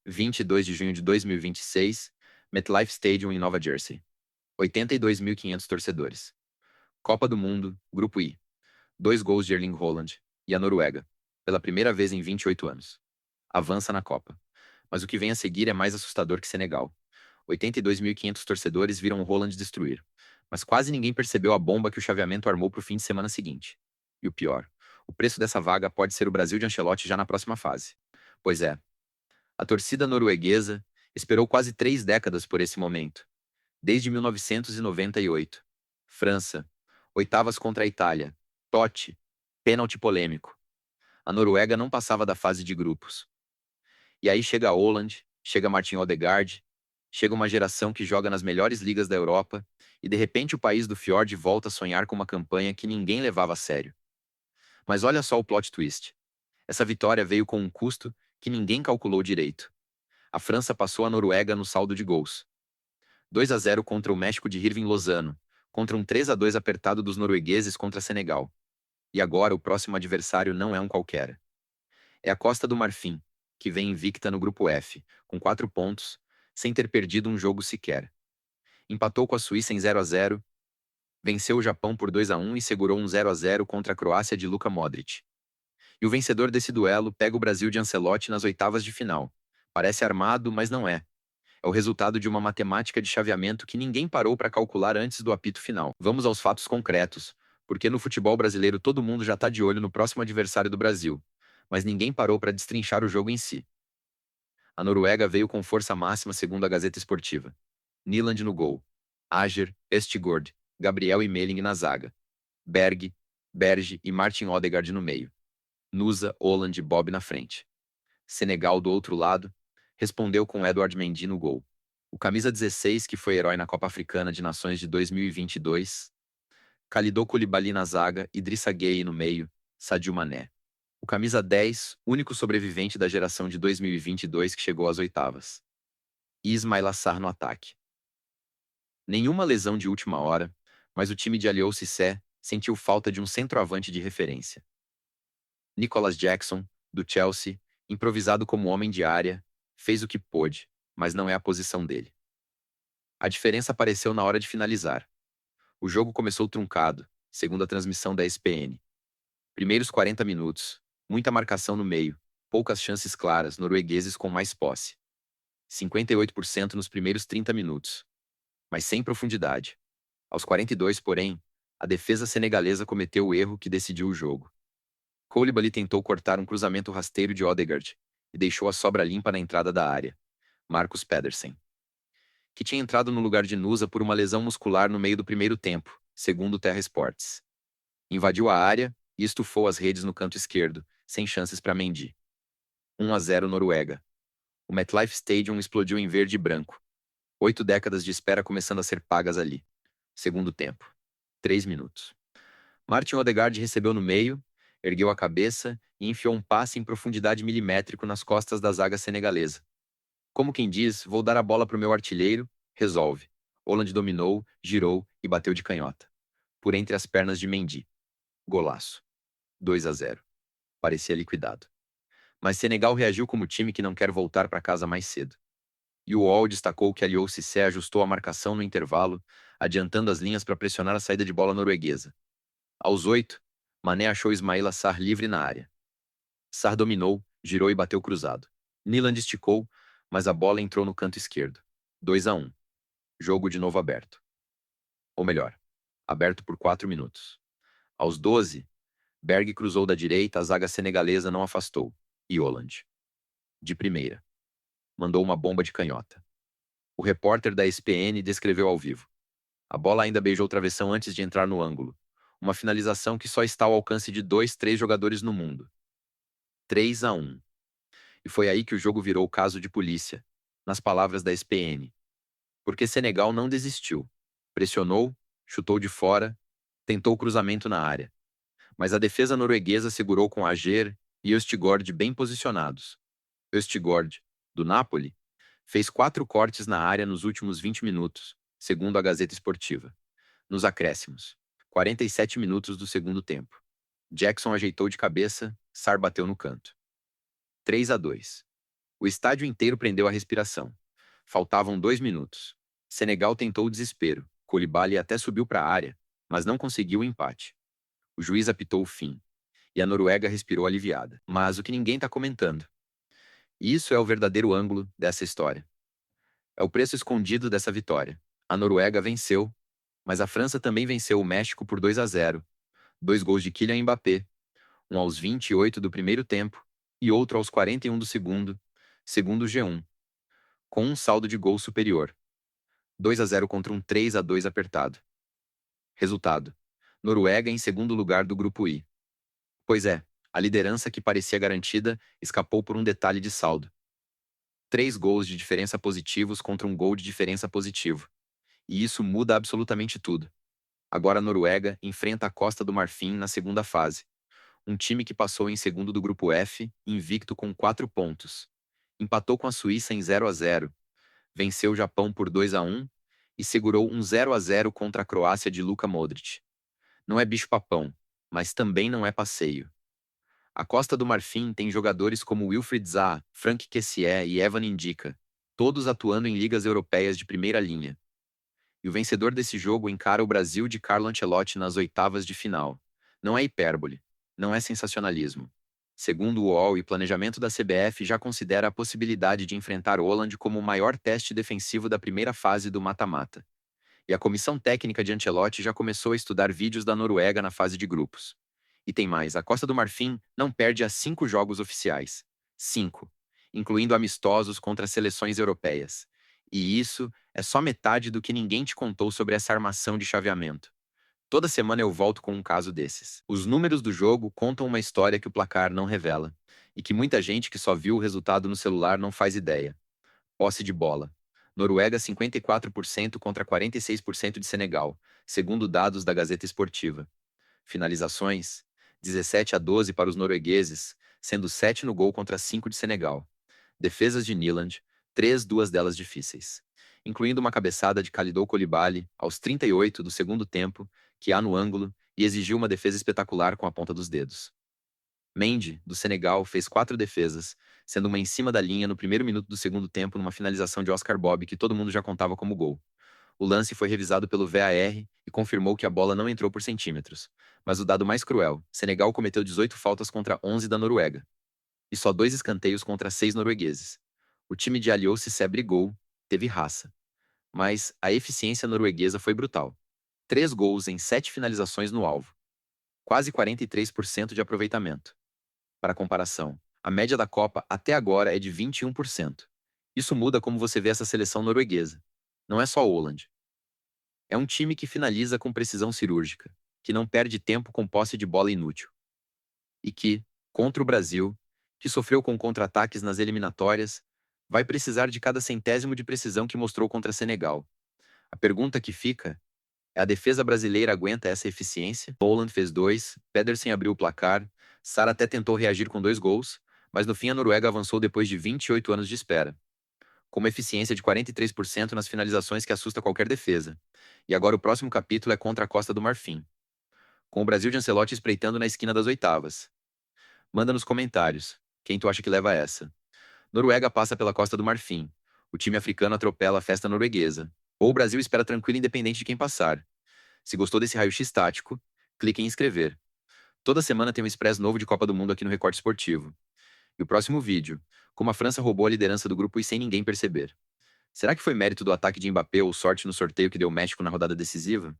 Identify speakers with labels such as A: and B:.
A: 22 de junho de 2026, MetLife Stadium em Nova Jersey. 82.500 torcedores. Copa do Mundo, Grupo I. 2 gols de Erling Haaland. E a Noruega, pela primeira vez em 28 anos. Avança na Copa. Mas o que vem a seguir é mais assustador que Senegal. 82.500 torcedores viram o Haaland destruir. Mas quase ninguém percebeu a bomba que o chaveamento armou para o fim de semana seguinte. E o pior, o preço dessa vaga pode ser o Brasil de Ancelotti já na próxima fase. Pois é, a torcida norueguesa esperou quase 3 décadas por esse momento. Desde 1998. França, oitavas contra a Itália. Totti, pênalti polêmico. A Noruega não passava da fase de grupos. E aí chega a Haaland, chega Martin Odegaard, chega uma geração que joga nas melhores ligas da Europa, e de repente o país do Fjord volta a sonhar com uma campanha que ninguém levava a sério. Mas olha só o plot twist. Essa vitória veio com um custo que ninguém calculou direito. A França passou a Noruega no saldo de gols. 2-0 contra o México de Hirving Lozano, contra um 3-2 apertado dos noruegueses contra Senegal. E agora o próximo adversário não é um qualquer. É a Costa do Marfim, que vem invicta no grupo F, com 4 pontos, sem ter perdido um jogo sequer. Empatou com a Suíça em 0-0, venceu o Japão por 2-1 e segurou um 0-0 contra a Croácia de Luka Modric. E o vencedor desse duelo pega o Brasil de Ancelotti nas oitavas de final. Parece armado, mas não é. É o resultado de uma matemática de chaveamento que ninguém parou para calcular antes do apito final. Vamos aos fatos concretos, porque no futebol brasileiro todo mundo já está de olho no próximo adversário do Brasil, mas ninguém parou para destrinchar o jogo em si. A Noruega veio com força máxima segundo a Gazeta Esportiva. Nyland no gol. Ajer, Østigård, Gabriel e Meling na zaga. Berg, Berge e Martin Odegaard no meio. Nusa, Haaland e Bob na frente. Senegal do outro lado, respondeu com Edouard Mendy no gol. O camisa 16, que foi herói na Copa Africana de Nações de 2022. Kalidou Koulibaly na zaga, Idrissa Gueye no meio, Sadio Mané. O camisa 10, único sobrevivente da geração de 2022 que chegou às oitavas. E Ismaila Sarr no ataque. Nenhuma lesão de última hora, mas o time de Aliou Cissé sentiu falta de um centroavante de referência. Nicholas Jackson, do Chelsea, improvisado como homem de área, fez o que pôde, mas não é a posição dele. A diferença apareceu na hora de finalizar. O jogo começou truncado, segundo a transmissão da ESPN. Primeiros 40 minutos, muita marcação no meio, poucas chances claras, noruegueses com mais posse. 58% nos primeiros 30 minutos, mas sem profundidade. Aos 42, porém, a defesa senegalesa cometeu o erro que decidiu o jogo. Koulibaly tentou cortar um cruzamento rasteiro de Odegaard e deixou a sobra limpa na entrada da área. Marcus Pedersen, que tinha entrado no lugar de Nusa por uma lesão muscular no meio do primeiro tempo, segundo o Terra Sports. Invadiu a área e estufou as redes no canto esquerdo, sem chances para Mendy. 1-0 Noruega. O MetLife Stadium explodiu em verde e branco. 8 décadas de espera começando a ser pagas ali. Segundo tempo. 3 minutos. Martin Odegaard recebeu no meio, ergueu a cabeça e enfiou um passe em profundidade milimétrico nas costas da zaga senegalesa. Como quem diz, vou dar a bola pro meu artilheiro, resolve. Haaland dominou, girou e bateu de canhota. Por entre as pernas de Mendy. Golaço. 2-0. Parecia liquidado. Mas Senegal reagiu como time que não quer voltar para casa mais cedo. E o UOL destacou que Aliou Cissé ajustou a marcação no intervalo, adiantando as linhas para pressionar a saída de bola norueguesa. Aos 8, Mané achou Ismaila Sarr livre na área. Sarr dominou, girou e bateu cruzado. Nyland esticou, mas a bola entrou no canto esquerdo. 2-1. Jogo de novo aberto. Ou melhor, aberto por 4 minutos. Aos 12, Berg cruzou da direita, a zaga senegalesa não afastou. E Haaland, de primeira, mandou uma bomba de canhota. O repórter da ESPN descreveu ao vivo. A bola ainda beijou o travessão antes de entrar no ângulo. Uma finalização que só está ao alcance de 2, 3 jogadores no mundo. 3-1. E foi aí que o jogo virou caso de polícia, nas palavras da ESPN. Porque Senegal não desistiu. Pressionou, chutou de fora, tentou o cruzamento na área. Mas a defesa norueguesa segurou com Ajer e Østigård bem posicionados. Østigård, do Napoli, fez 4 cortes na área nos últimos 20 minutos, segundo a Gazeta Esportiva. Nos acréscimos, 47 minutos do segundo tempo. Jackson ajeitou de cabeça, Sarr bateu no canto. 3-2. O estádio inteiro prendeu a respiração. Faltavam 2 minutos. Senegal tentou o desespero. Koulibaly até subiu para a área, mas não conseguiu o empate. O juiz apitou o fim. E a Noruega respirou aliviada. Mas o que ninguém está comentando. E isso é o verdadeiro ângulo dessa história. É o preço escondido dessa vitória. A Noruega venceu, mas a França também venceu o México por 2-0. 2 gols de Kylian Mbappé, um aos 28 do primeiro tempo e outro aos 41 do segundo, segundo o G1, com um saldo de gol superior. 2-0 contra um 3-2 apertado. Resultado: Noruega em segundo lugar do grupo I. Pois é, a liderança que parecia garantida escapou por um detalhe de saldo. 3 gols de diferença positivos contra um gol de diferença positivo. E isso muda absolutamente tudo. Agora a Noruega enfrenta a Costa do Marfim na segunda fase. Um time que passou em segundo do grupo F, invicto com 4 pontos. Empatou com a Suíça em 0-0, venceu o Japão por 2-1 e segurou um 0-0 contra a Croácia de Luka Modric. Não é bicho-papão, mas também não é passeio. A Costa do Marfim tem jogadores como Wilfried Zaha, Franck Kessié e Evan Ndicka, todos atuando em ligas europeias de primeira linha. E o vencedor desse jogo encara o Brasil de Carlo Ancelotti nas oitavas de final. Não é hipérbole, não é sensacionalismo. Segundo o UOL e planejamento da CBF já considera a possibilidade de enfrentar Haaland como o maior teste defensivo da primeira fase do mata-mata. E a comissão técnica de Ancelotti já começou a estudar vídeos da Noruega na fase de grupos. E tem mais, a Costa do Marfim não perde a 5 jogos oficiais. 5. Incluindo amistosos contra seleções europeias. E isso é só metade do que ninguém te contou sobre essa armação de chaveamento. Toda semana eu volto com um caso desses. Os números do jogo contam uma história que o placar não revela. E que muita gente que só viu o resultado no celular não faz ideia. Posse de bola. Noruega 54% contra 46% de Senegal, segundo dados da Gazeta Esportiva. Finalizações: 17-12 para os noruegueses, sendo 7 no gol contra 5 de Senegal. Defesas de Nyland, 2 delas difíceis, incluindo uma cabeçada de Kalidou Koulibaly aos 38 do segundo tempo, que há no ângulo, e exigiu uma defesa espetacular com a ponta dos dedos. Mendy, do Senegal, fez 4 defesas, sendo uma em cima da linha no primeiro minuto do segundo tempo numa finalização de Oscar Bob que todo mundo já contava como gol. O lance foi revisado pelo VAR e confirmou que a bola não entrou por centímetros. Mas o dado mais cruel: Senegal cometeu 18 faltas contra 11 da Noruega. E só 2 escanteios contra 6 noruegueses. O time de Aliou Cissé brigou, teve raça. Mas a eficiência norueguesa foi brutal. 3 gols em 7 finalizações no alvo. Quase 43% de aproveitamento. Para comparação, a média da Copa até agora é de 21%. Isso muda como você vê essa seleção norueguesa. Não é só Haaland. É um time que finaliza com precisão cirúrgica, que não perde tempo com posse de bola inútil. E que, contra o Brasil, que sofreu com contra-ataques nas eliminatórias, vai precisar de cada centésimo de precisão que mostrou contra Senegal. A pergunta que fica é: a defesa brasileira aguenta essa eficiência? Haaland fez 2, Pedersen abriu o placar, Sar até tentou reagir com 2 gols, mas no fim a Noruega avançou depois de 28 anos de espera, com uma eficiência de 43% nas finalizações que assusta qualquer defesa. E agora o próximo capítulo é contra a Costa do Marfim, com o Brasil de Ancelotti espreitando na esquina das oitavas. Manda nos comentários, quem tu acha que leva essa? Noruega passa pela Costa do Marfim. O time africano atropela a festa norueguesa. Ou o Brasil espera tranquilo independente de quem passar. Se gostou desse raio-x tático, clique em inscrever. Toda semana tem um expresso novo de Copa do Mundo aqui no Recorte Esportivo. E o próximo vídeo: como a França roubou a liderança do grupo e sem ninguém perceber. Será que foi mérito do ataque de Mbappé ou sorte no sorteio que deu o México na rodada decisiva?